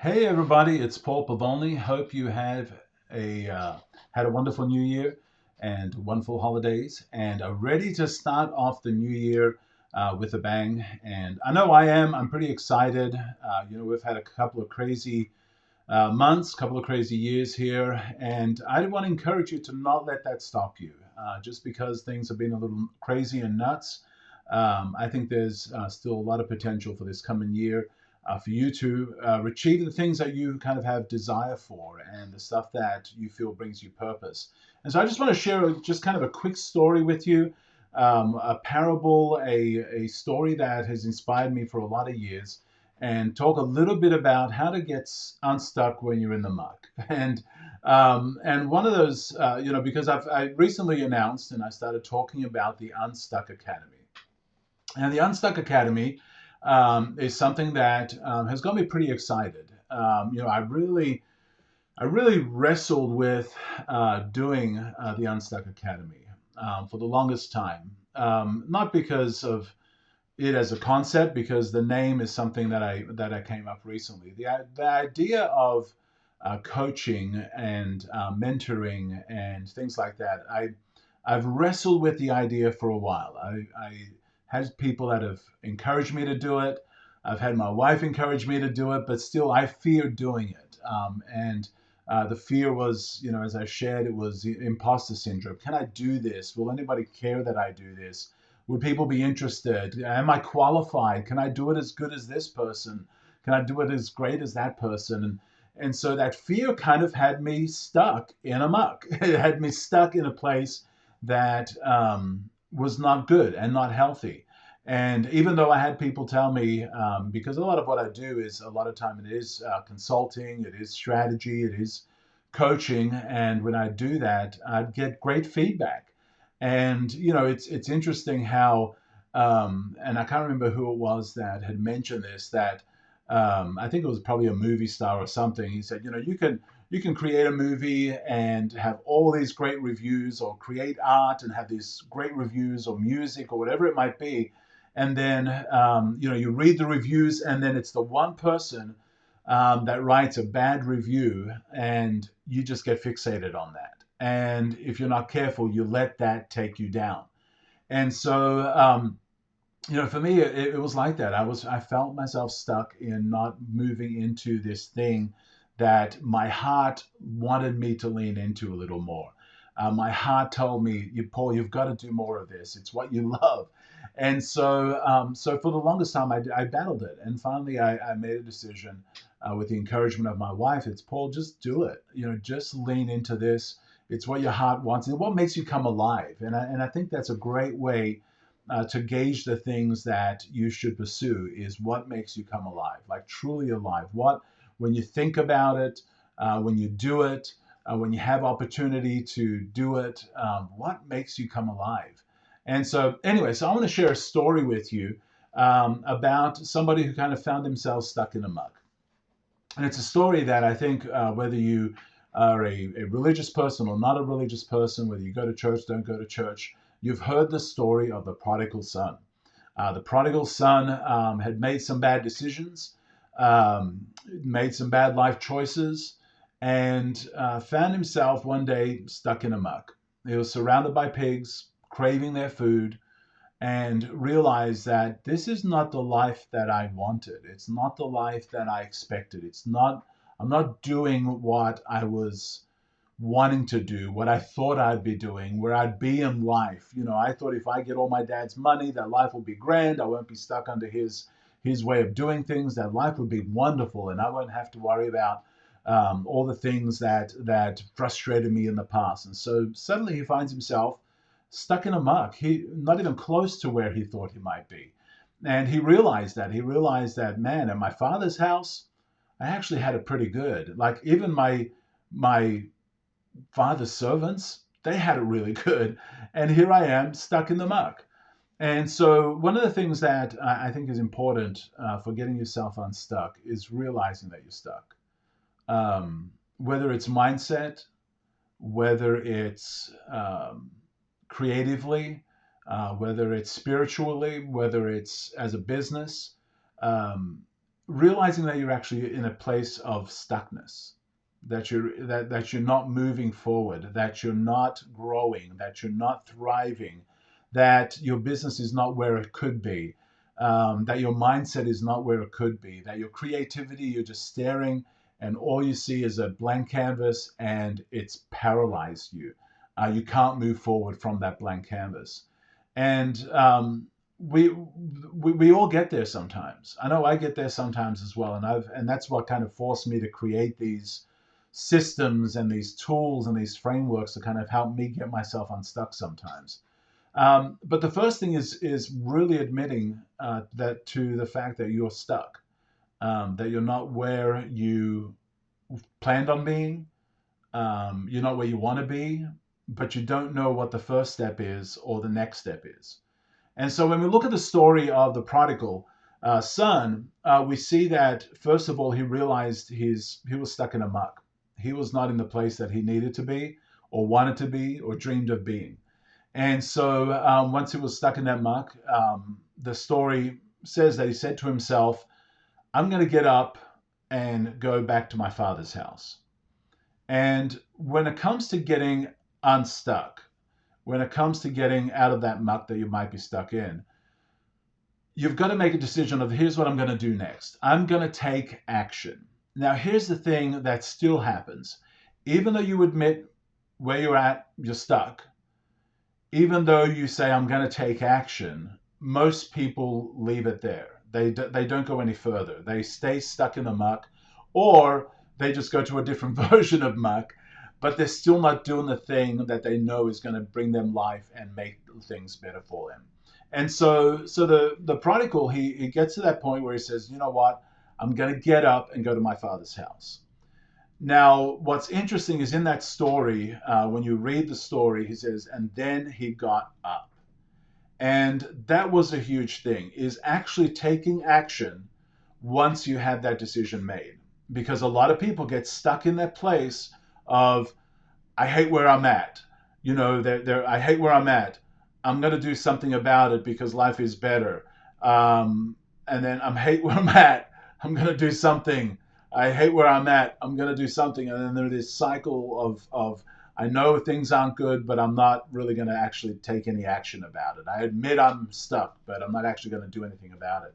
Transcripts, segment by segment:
Hey everybody, it's Paul Pavoni. Hope you have had a wonderful New Year and wonderful holidays, and are ready to start off the new year with a bang. And I know I am. I'm pretty excited. We've had a couple of crazy months, couple of crazy years here, and I want to encourage you to not let that stop you. Just because things have been a little crazy and nuts, I think there's still a lot of potential for this coming year for you to achieve the things that you kind of have desire for and the stuff that you feel brings you purpose. And so I just want to share just kind of a quick story with you, a parable, a story that has inspired me for a lot of years, and talk a little bit about how to get unstuck when you're in the muck. And one of those, because I recently announced and I started talking about the Unstuck Academy. And the Unstuck Academy is something that has got me pretty excited. I really wrestled with doing the Unstuck Academy for the longest time. Not because of it as a concept, because the name is something that I came up recently. The idea of coaching and mentoring and things like that. I've wrestled with the idea for a while. I had people that have encouraged me to do it. I've had my wife encourage me to do it, but still I fear doing it. And The fear was, as I shared, it was the imposter syndrome. Can I do this? Will anybody care that I do this? Would people be interested? Am I qualified? Can I do it as good as this person? Can I do it as great as that person? And so that fear kind of had me stuck in a muck. It had me stuck in a place that was not good and not healthy. And even though I had people tell me, because a lot of what I do is a lot of time it is consulting, it is strategy, it is coaching, and when I do that, I get great feedback. And it's interesting how, and I can't remember who it was that had mentioned this. That I think it was probably a movie star or something. He said, you can create a movie and have all these great reviews, or create art and have these great reviews, or music, or whatever it might be. And then you read the reviews, and then it's the one person that writes a bad review, and you just get fixated on that. And if you're not careful, you let that take you down. And so, for me, it was like that. I felt myself stuck in not moving into this thing that my heart wanted me to lean into a little more. My heart told me, Paul, you've got to do more of this. It's what you love. And so for the longest time, I battled it. And finally, I made a decision with the encouragement of my wife. It's, Paul, just do it. Just lean into this. It's what your heart wants and what makes you come alive. And I think that's a great way to gauge the things that you should pursue, is what makes you come alive, like truly alive. What, when you think about it, when you do it, when you have opportunity to do it, what makes you come alive? And so, anyway, so I want to share a story with you about somebody who kind of found themselves stuck in a muck. And it's a story that I think whether you are a religious person or not a religious person, whether you go to church, don't go to church, you've heard the story of the prodigal son. The prodigal son had made some bad decisions, made some bad life choices, and found himself one day stuck in a muck. He was surrounded by pigs, craving their food, and realize that this is not the life that I wanted. It's not the life that I expected. I'm not doing what I was wanting to do, what I thought I'd be doing, where I'd be in life. I thought if I get all my dad's money, that life will be grand. I won't be stuck under his way of doing things. That life would be wonderful, and I won't have to worry about all the things that frustrated me in the past. And so suddenly he finds himself stuck in a muck. He not even close to where he thought he might be. And he realized that. He realized that, man, at my father's house, I actually had it pretty good. Like even my father's servants, they had it really good. And here I am stuck in the muck. And so one of the things that I think is important for getting yourself unstuck is realizing that you're stuck. Whether it's mindset, whether it's creatively, whether it's spiritually, whether it's as a business, um, realizing that you're actually in a place of stuckness, that you're not moving forward, that you're not growing, that you're not thriving, that your business is not where it could be, that your mindset is not where it could be, that your creativity, you're just staring and all you see is a blank canvas and it's paralyzed you. You can't move forward from that blank canvas. And we, we all get there sometimes. I know I get there sometimes as well, and that's what kind of forced me to create these systems and these tools and these frameworks to kind of help me get myself unstuck sometimes. But the first thing is really admitting that to the fact that you're stuck, that you're not where you planned on being, you're not where you want to be, but you don't know what the first step is or the next step is. And so when we look at the story of the prodigal son, we see that first of all he realized he was stuck in a muck. He was not in the place that he needed to be, or wanted to be, or dreamed of being. And so once he was stuck in that muck, the story says that he said to himself, "I'm going to get up and go back to my father's house." And when it comes to getting unstuck, when it comes to getting out of that muck that you might be stuck in, you've got to make a decision of here's what I'm going to do next. I'm going to take action. Now, here's the thing that still happens. Even though you admit where you're at, you're stuck, even though you say, I'm going to take action, most people leave it there. They don't go any further. They stay stuck in the muck, or they just go to a different version of muck, but they're still not doing the thing that they know is going to bring them life and make things better for them. And so the prodigal, he gets to that point where he says, you know what? I'm going to get up and go to my father's house. Now, what's interesting is in that story, when you read the story, he says, and then he got up. And that was a huge thing, is actually taking action once you had that decision made. Because a lot of people get stuck in that place of, I hate where I'm at. You know, I hate where I'm at. I'm going to do something about it because life is better. And then I hate where I'm at. I'm going to do something. I hate where I'm at. I'm going to do something. And then there's this cycle of I know things aren't good, but I'm not really going to actually take any action about it. I admit I'm stuck, but I'm not actually going to do anything about it.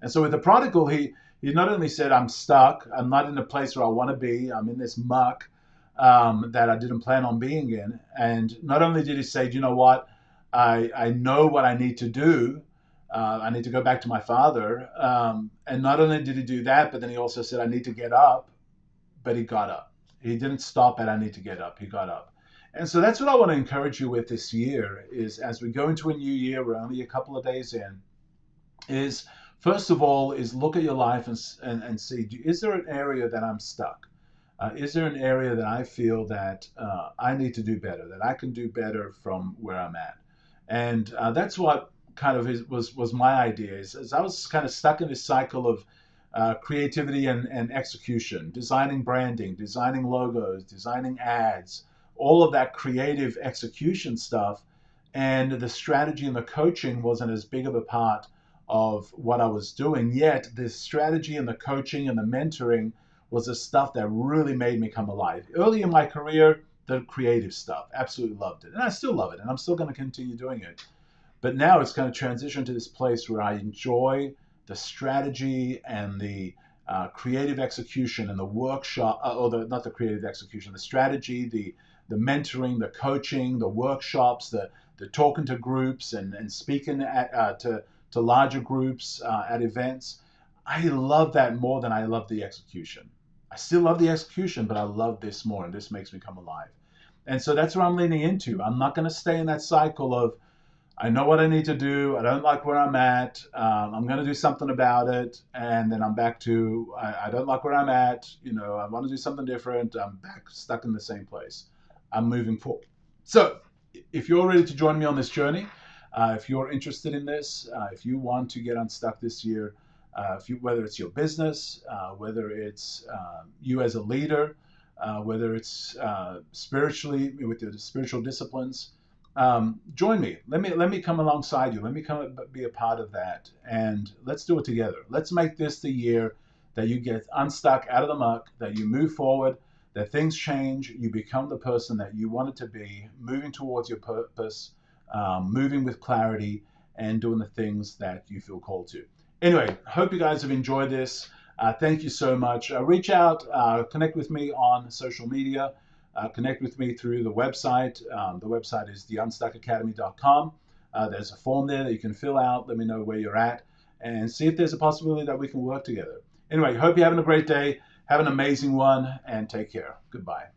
And so with the prodigal, he not only said, I'm stuck. I'm not in a place where I want to be. I'm in this muck that I didn't plan on being in. And not only did he say, you know what, I know what I need to do. I need to go back to my father. And not only did he do that, but then he also said, I need to get up. But he got up. He didn't stop at I need to get up. He got up. And so that's what I want to encourage you with this year is as we go into a new year, we're only a couple of days in, is first of all, is look at your life and see, is there an area that I'm stuck? Is there an area that I feel that I need to do better, that I can do better from where I'm at? And that's what kind of was my idea. Is I was kind of stuck in this cycle of creativity and execution, designing branding, designing logos, designing ads, all of that creative execution stuff. And the strategy and the coaching wasn't as big of a part of what I was doing. Yet the strategy and the coaching and the mentoring was the stuff that really made me come alive. Early in my career, the creative stuff, absolutely loved it. And I still love it, and I'm still going to continue doing it. But now it's going to transition to this place where I enjoy the strategy and the creative execution and the workshop, not the creative execution, the strategy, the mentoring, the coaching, the workshops, the talking to groups and speaking to larger groups at events. I love that more than I love the execution. I still love the execution, but I love this more, and this makes me come alive. And so that's what I'm leaning into. I'm not going to stay in that cycle of, I know what I need to do. I don't like where I'm at. I'm going to do something about it. And then I'm back to, I don't like where I'm at. You know, I want to do something different. I'm back stuck in the same place. I'm moving forward. So if you're ready to join me on this journey, if you're interested in this, if you want to get unstuck this year, whether it's your business, whether it's you as a leader, whether it's spiritually with the spiritual disciplines, join me. Let me come alongside you. Let me come be a part of that, and let's do it together. Let's make this the year that you get unstuck out of the muck, that you move forward, that things change, you become the person that you wanted to be, moving towards your purpose, moving with clarity, and doing the things that you feel called to. Anyway, hope you guys have enjoyed this. Thank you so much. Reach out, connect with me on social media, connect with me through the website. The website is theunstuckacademy.com. There's a form there that you can fill out. Let me know where you're at and see if there's a possibility that we can work together. Anyway, hope you're having a great day. Have an amazing one and take care. Goodbye.